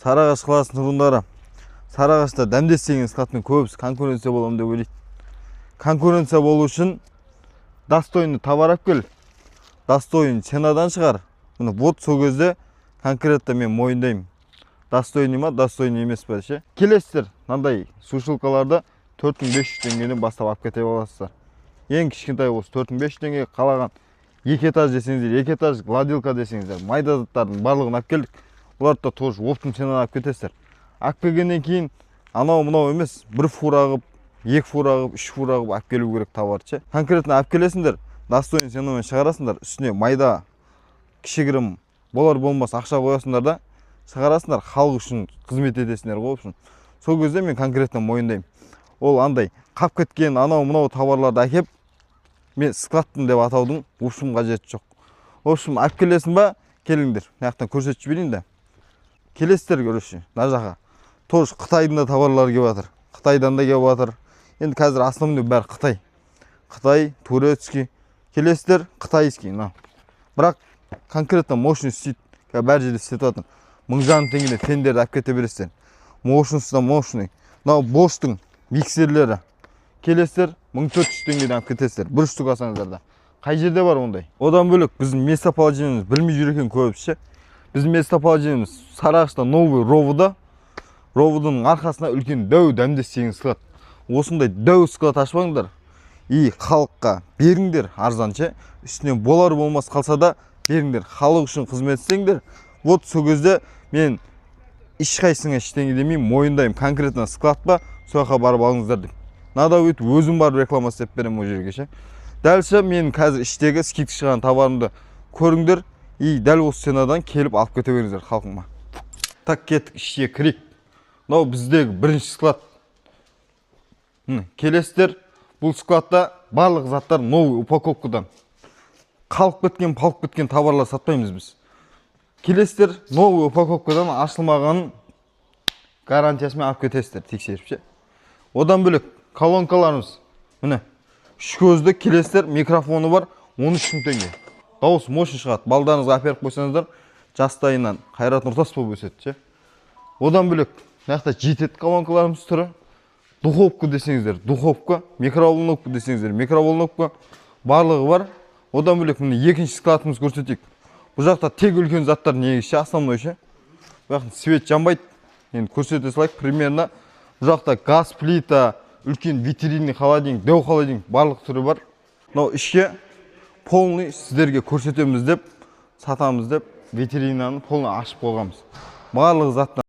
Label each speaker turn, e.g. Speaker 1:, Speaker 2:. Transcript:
Speaker 1: Сарыағаш қаласының тұрғындары, Сарыағашта дәмдесеңіз қатымен көбісі конкуренция боламын деп ойлайды. Конкуренция болу үшін достойный товар алып кел, достойный ценадан шығар. Міне вот сол кезде конкретно мен мойындаймын. Достойный ма, достойный емес па ше. Келесіздер, мынандай сушилкаларды 4500 теңгеден бастап алып кете аласыздар. Ең кішкентай болса 4500 теңге, қалаған 2 этаж десеңіздер, 2 этаж гладилка десеңіздер, майда заттардың барлығын алып келдік. Оларды да тоже оптым ценадан алып кетесіздер. Алып келгеннен кейін анау мынау емес, бір фура қып, 2 фура қып, 3 фура қып алып келу керек товарды ше. Конкретно алып келесіңдер, достойный ценамен шығарасыңдар, үстіне майда кішігірім болар болмас ақша қоясыңдар да шығарасыңдар, халық үшін қызмет етесіңдер ғой. Үшін сол кезде мен конкретно мойындаймын. Ол андай қап кеткен анау мынау товарларды әкеп мен складпын деп атаудың общем қажеті жоқ. Общем алып келесің ба, келіңдер. Мынаяқтан көрсетіп жіберейін да. Келесіздер көрші, мына жаққа. Тоже Қытайдың да товарлары келіп жатыр. Қытайдан да келіп жатыр. Енді қазір основной бәрі Қытай. Қытай, турецкий. Келесіздер қытайский, мына. Бірақ конкретно мощный істейді. Бәр жерде істетіп жатыр. 1000 жарым теңгеден фендерді алып кете бересіздер. Мощностьта мощный. Мынау Bosch-тың миксерлері. Келесіздер 1400 теңгеден алып кетесіздер. Бір штук алсаңыздар да. Қай жерде бар ондай? Одан бөлек біздің местоположениеміз білмей жүр екен көбісі. Біздің местоположениеміз Сарыағашта новый Ровуда. Ровудың арқасына үлкен дәу дәмдесеңіз склад. Осындай дәу склад ашпаңдар. И халыққа беріңдер арзанша. Үстінен болар болмас қалса да беріңдер. Халық үшін қызмет істеңдер. Вот сол кезде мен ешқайсыңа ештеңе демеймін, мойындаймын. Конкретно склад па, сол жаққа барып алыңыздар деп. Надо өйтіп өзім барып реклама істеп беремін ол жерге ше. Дәлше мен қазір іштегі скидка шығарған товарымды көріңдер и дәл осы ценадан келіп алып кете беріңіздер халқыма. Так кеттік ішке кірейік. Мынау біздегі бірінші склад. Келесіздер, бұл складта барлық заттар новый упаковкадан. Қалып кеткен товарлар сатпаймыз біз. Келесіздер, новый упаковкадан ашылмағанын гарантиясымен алып кетесіздер, тексеріп ше. Одан бөлек колонкаларымыз. Міне, 3 көзді келесіздер, микрофоны бар, 13 000 теңге. Дауыс мощный шығады. Балдарыңызға әперіп қойсаңыздар, жастайынан Қайрат Нұртас болып өседі ше. Одан бөлек, мынаяқта жетеді колонкаларымыз түрі. Духовка десеңіздер, духовка, микроволновка десеңіздер, микроволновка барлығы бар. Одан бөлек міне екінші складымыз көрсетейік. Бұл жақта тек үлкен заттар негізі основной ше. Бұл жақта свет жанбайды. Енді көрсете салайық примерно. Бұл жақта газ плита, үлкен витринный холодильник, дәу холодильник барлық түрі бар. Мынау ішке полный сіздерге көрсетеміз деп, сатамыз деп витринаны полный ашып қойғанбыз. Барлық заттан